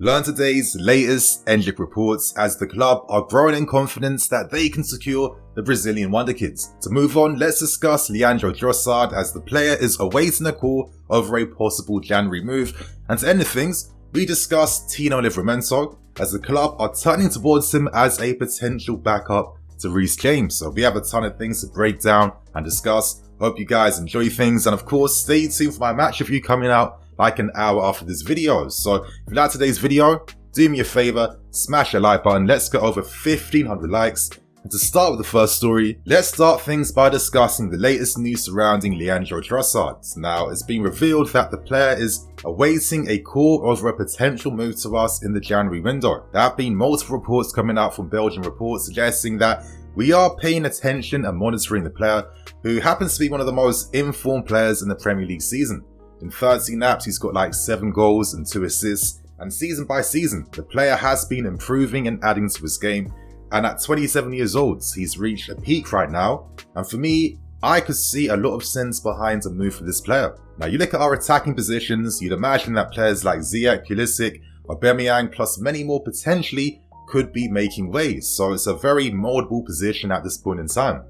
Learn today's latest Endrick reports as the club are growing in confidence that they can secure the Brazilian Wonderkids. To move on, let's discuss Trossard as the player is awaiting a call over a possible January move. And to end things, we discuss Tino Livramento as the club are turning towards him as a potential backup to Reece James. So we have a ton of things to break down and discuss. Hope you guys enjoy things, and of course stay tuned for my match review coming out like an hour after this video. So if you like today's video, do me a favor, smash a like button. Let's get over 1,500 likes. And to start with the first story, let's start things by discussing the latest news surrounding Trossard. Now, it's been revealed that the player is awaiting a call over a potential move to us in the January window. There have been multiple reports coming out from Belgian reports suggesting that we are paying attention and monitoring the player, who happens to be one of the most informed players in the Premier League season. In 13 apps, he's got like 7 goals and 2 assists, and season by season, the player has been improving and adding to his game, and at 27 years old, he's reached a peak right now, and for me, I could see a lot of sense behind a move for this player. Now, you look at our attacking positions, you'd imagine that players like Ziyech, Pulisic, Aubameyang, plus many more potentially could be making waves, so it's a very moldable position at this point in time.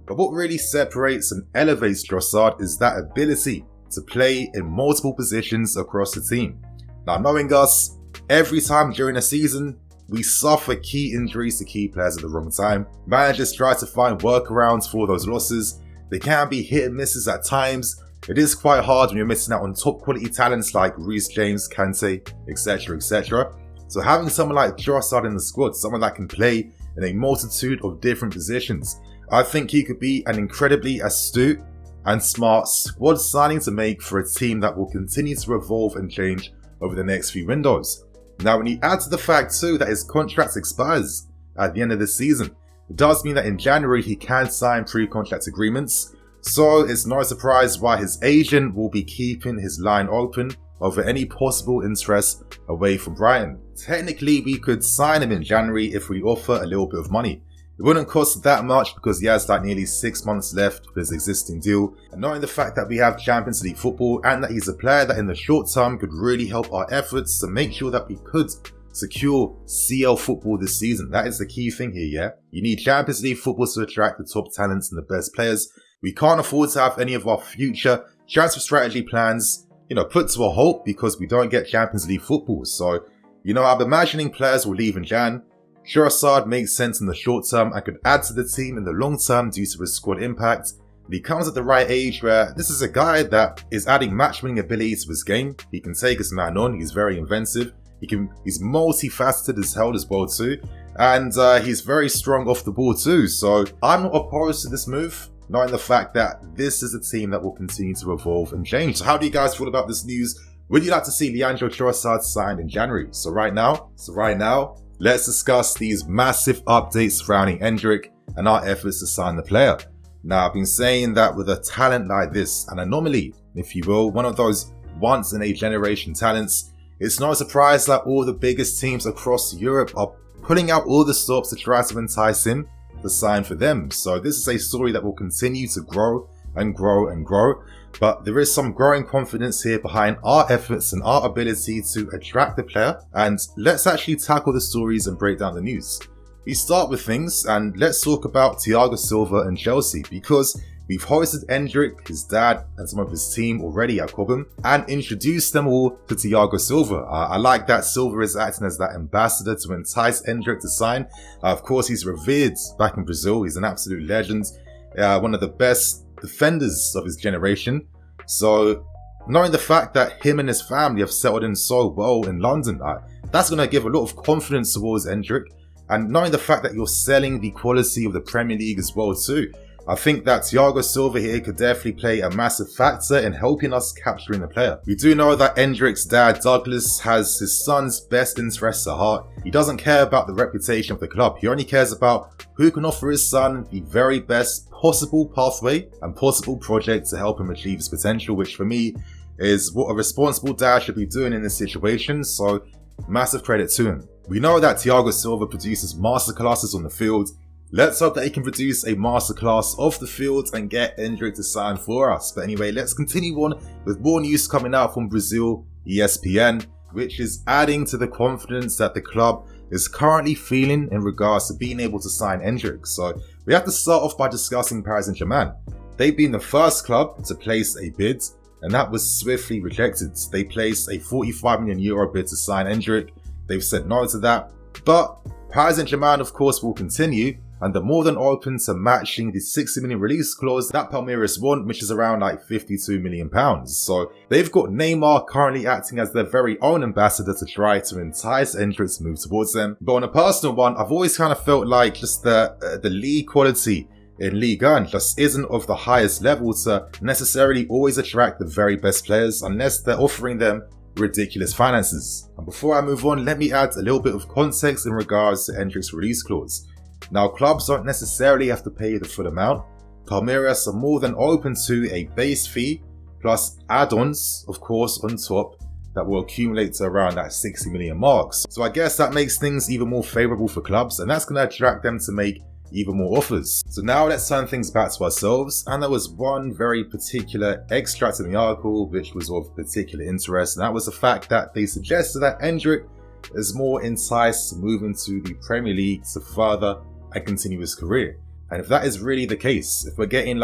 But what really separates and elevates Trossard is that ability to play in multiple positions across the team. Now, knowing us, every time during a season, we suffer key injuries to key players at the wrong time. Managers try to find workarounds for those losses. They can be hit and misses at times. It is quite hard when you're missing out on top quality talents like Reece James, Kante, etc, etc. So having someone like Trossard in the squad, someone that can play in a multitude of different positions, I think he could be an incredibly astute and smart squad signing to make for a team that will continue to evolve and change over the next few windows. Now, when you add to the fact too that his contract expires at the end of the season, it does mean that in January he can sign pre-contract agreements, so it's no surprise why his agent will be keeping his line open over any possible interest away from Brighton. Technically, we could sign him in January if we offer a little bit of money. It wouldn't cost that much because he has like nearly 6 months left of his existing deal, and knowing the fact that we have Champions League football and that he's a player that in the short term could really help our efforts to make sure that we could secure CL football this season. That is the key thing here, yeah? You need Champions League football to attract the top talents and the best players. We can't afford to have any of our future transfer strategy plans, put to a halt because we don't get Champions League football. So, I'm imagining players will leave in Jan. Trossard makes sense in the short term and could add to the team in the long term due to his squad impact. But he comes at the right age where this is a guy that is adding match-winning ability to his game. He can take his man on, he's very inventive, he's multifaceted as hell as well too, and he's very strong off the ball too. So I'm not opposed to this move, knowing the fact that this is a team that will continue to evolve and change. So how do you guys feel about this news? Would you like to see Trossard signed in January? So right now, let's discuss these massive updates surrounding Endrick and our efforts to sign the player. Now, I've been saying that with a talent like this, an anomaly, if you will, one of those once-in-a-generation talents, it's no surprise that all the biggest teams across Europe are pulling out all the stops to try to entice him to sign for them. So this is a story that will continue to grow and grow and grow. But there is some growing confidence here behind our efforts and our ability to attract the player. And let's actually tackle the stories and break down the news. We start with things, and let's talk about Thiago Silva and Chelsea, because we've hosted Endrick, his dad, and some of his team already at Cobham and introduced them all to Thiago Silva. I like that Silva is acting as that ambassador to entice Endrick to sign. Of course, he's revered back in Brazil. He's an absolute legend, one of the best defenders of his generation. So knowing the fact that him and his family have settled in so well in London, that's going to give a lot of confidence towards Endrick. And knowing the fact that you're selling the quality of the Premier League as well too, I think that Thiago Silva here could definitely play a massive factor in helping us capturing the player. We do know that Endrick's dad, Douglas, has his son's best interests at heart. He doesn't care about the reputation of the club. He only cares about who can offer his son the very best possible pathway and possible project to help him achieve his potential, which for me is what a responsible dad should be doing in this situation. So massive credit to him. We know that Thiago Silva produces masterclasses on the field. Let's hope that he can produce a masterclass off the field and get Endrick to sign for us. But anyway, let's continue on with more news coming out from Brazil, ESPN. which is adding to the confidence that the club is currently feeling in regards to being able to sign Endrick. So we have to start off by discussing Paris Saint-Germain. They've been the first club to place a bid, and that was swiftly rejected. They placed a €45 million bid to sign Endrick. They've said no to that, but Paris Saint-Germain of course will continue, and they're more than open to matching the 60 million release clause that Palmeiras want, which is around like £52 million. So they've got Neymar currently acting as their very own ambassador to try to entice Endrick to move towards them. But on a personal one, I've always kind of felt like just the league quality in Ligue 1 just isn't of the highest level to necessarily always attract the very best players unless they're offering them ridiculous finances. And before I move on, let me add a little bit of context in regards to Endrick's release clause. Now, clubs don't necessarily have to pay the full amount. Palmeiras are more than open to a base fee plus add-ons, of course, on top that will accumulate to around that 60 million marks. So I guess that makes things even more favourable for clubs, and that's going to attract them to make even more offers. So now let's turn things back to ourselves, and there was one very particular extract in the article which was of particular interest, and that was the fact that they suggested that Endrick is more enticed to move into the Premier League to further and continue his career. And if that is really the case, if we're getting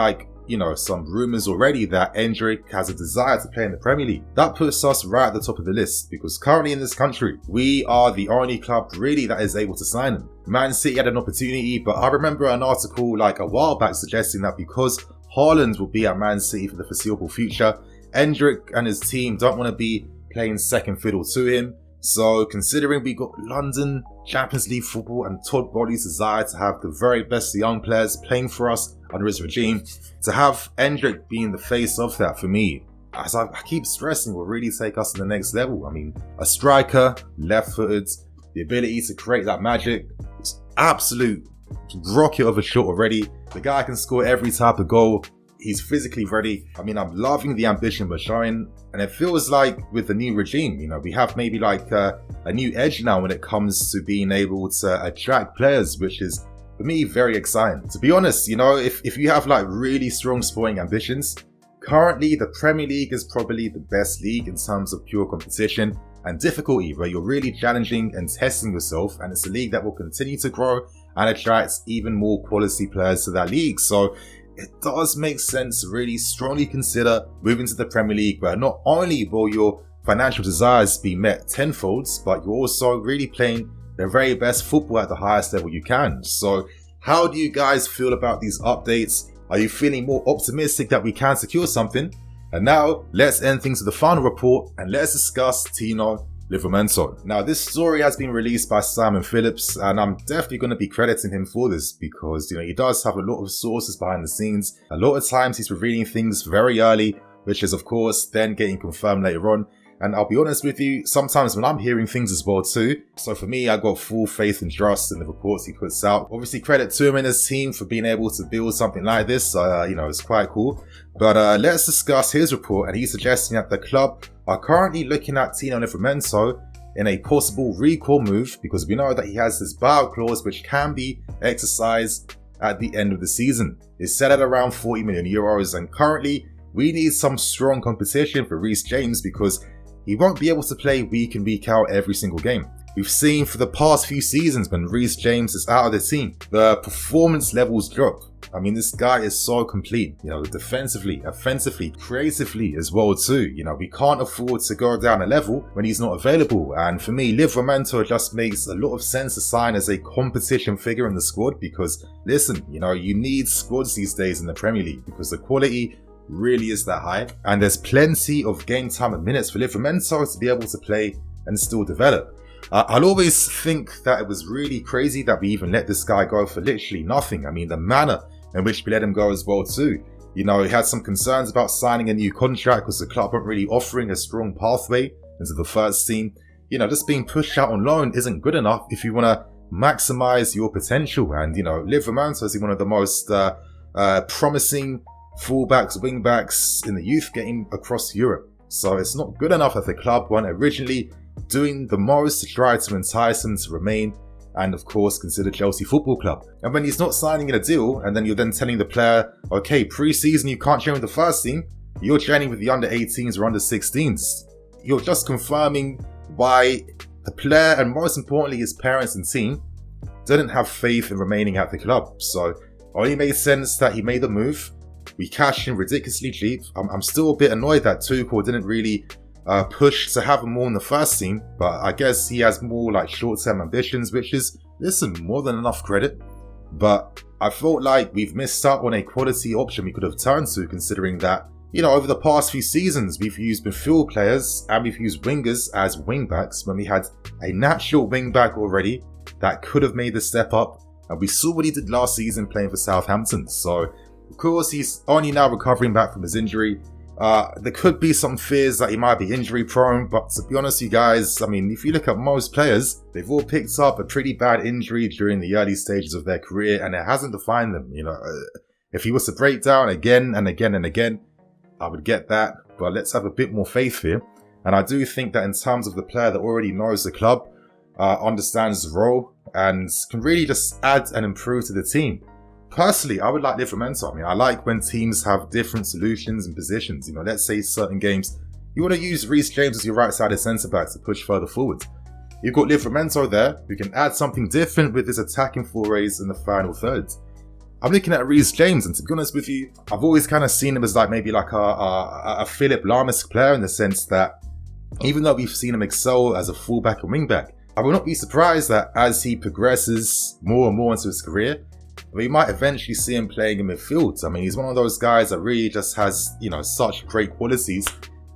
some rumours already that Endrick has a desire to play in the Premier League, that puts us right at the top of the list, because currently in this country, we are the only club really that is able to sign him. Man City had an opportunity, but I remember an article like a while back suggesting that because Haaland will be at Man City for the foreseeable future, Endrick and his team don't want to be playing second fiddle to him. So considering we got London Champions League football and Todd Boehly's desire to have the very best young players playing for us under his regime, to have Endrick being the face of that, for me, as I keep stressing, will really take us to the next level. I mean, a striker, left-footed, the ability to create that magic, it's absolute rocket of a shot already. The guy can score every type of goal. He's physically ready. I mean, I'm loving the ambition we're showing, and it feels like with the new regime, we have maybe like a new edge now when it comes to being able to attract players, which is, for me, very exciting. To be honest, if you have like really strong sporting ambitions, currently the Premier League is probably the best league in terms of pure competition and difficulty, where you're really challenging and testing yourself, and it's a league that will continue to grow and attract even more quality players to that league. So it does make sense to really strongly consider moving to the Premier League, where not only will your financial desires be met tenfold, but you're also really playing the very best football at the highest level you can. So how do you guys feel about these updates? Are you feeling more optimistic that we can secure something? And now let's end things with the final report, and let's discuss Tino Livramento. Now, this story has been released by Simon Phillips, and I'm definitely going to be crediting him for this because, he does have a lot of sources behind the scenes. A lot of times he's revealing things very early, which is of course then getting confirmed later on. And I'll be honest with you, sometimes when I'm hearing things as well too. So for me, I got full faith and trust in the reports he puts out. Obviously, credit to him and his team for being able to build something like this. It's quite cool. But let's discuss his report, and he's suggesting that the club are currently looking at Tino Livramento in a possible recall move, because we know that he has this buyout clause which can be exercised at the end of the season. It's set at around €40 million, and currently we need some strong competition for Reece James, because he won't be able to play week in, week out every single game. We've seen for the past few seasons when Reece James is out of the team, the performance levels drop. I mean, this guy is so complete, defensively, offensively, creatively as well too. We can't afford to go down a level when he's not available. And for me, Livramento just makes a lot of sense to sign as a competition figure in the squad, because listen, you need squads these days in the Premier League because the quality really is that high, and there's plenty of game time and minutes for Livramento to be able to play and still develop. I'll always think that it was really crazy that we even let this guy go for literally nothing. I mean, the manner in which we let him go as well too. He had some concerns about signing a new contract because the club weren't really offering a strong pathway into the first team. Just being pushed out on loan isn't good enough if you want to maximize your potential. And, Livramento is one of the most promising fullbacks, wingbacks in the youth game across Europe. So it's not good enough that the club weren't originally doing the most to try to entice him to remain and of course consider Chelsea Football Club. And when he's not signing in a deal, and then you're then telling the player, okay, pre-season you can't train with the first team, you're training with the under 18s or under 16s. You're just confirming why the player, and most importantly his parents and team, didn't have faith in remaining at the club. So it only made sense that he made the move. We cashed in ridiculously cheap. I'm still a bit annoyed that Tuchel didn't really push to have him more in the first team, but I guess he has more like short-term ambitions, which is, listen, more than enough credit. But I felt like we've missed out on a quality option we could have turned to, considering that, you know, over the past few seasons we've used midfield players and we've used wingers as wingbacks when we had a natural wingback already that could have made the step up, and we saw what he did last season playing for Southampton. So of course he's only now recovering back from his injury. There could be some fears that he might be injury prone, but to be honest, you guys, I mean, if you look at most players, they've all picked up a pretty bad injury during the early stages of their career, and it hasn't defined them. You know, if he was to break down again and again and again, I would get that, but let's have a bit more faith here. And I do think that in terms of the player that already knows the club, understands the role, and can really just add and improve to the team. Personally, I would like Livramento. I mean, I like when teams have different solutions and positions. You know, let's say certain games, you want to use Reece James as your right-sided centre-back to push further forward. You've got Livramento there, who can add something different with his attacking forays in the final third. I'm looking at Reece James, and to be honest with you, I've always kind of seen him as like maybe like a Philip Lahm-esque player, in the sense that even though we've seen him excel as a fullback and wingback, I will not be surprised that as he progresses more and more into his career, we might eventually see him playing in midfield. I mean, he's one of those guys that really just has, you know, such great qualities,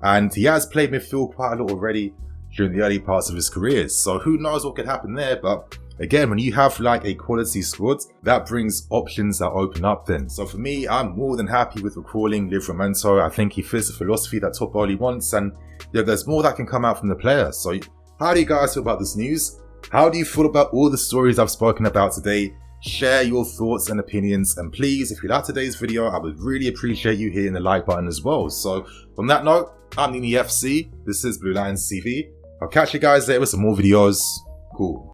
and he has played midfield quite a lot already during the early parts of his career. So who knows what could happen there, but again, when you have like a quality squad, that brings options that open up then. So for me, I'm more than happy with recalling Livramento. I think he fits the philosophy that Top Bowley wants, and you know, there's more that can come out from the player. So how do you guys feel about this news? How do you feel about all the stories I've spoken about today? Share your thoughts and opinions, and please, if you like today's video, I would really appreciate you hitting the like button as well. So on that note, I'm Nini FC, this is BlueLionsTV. I'll catch you guys later with some more videos. Cool.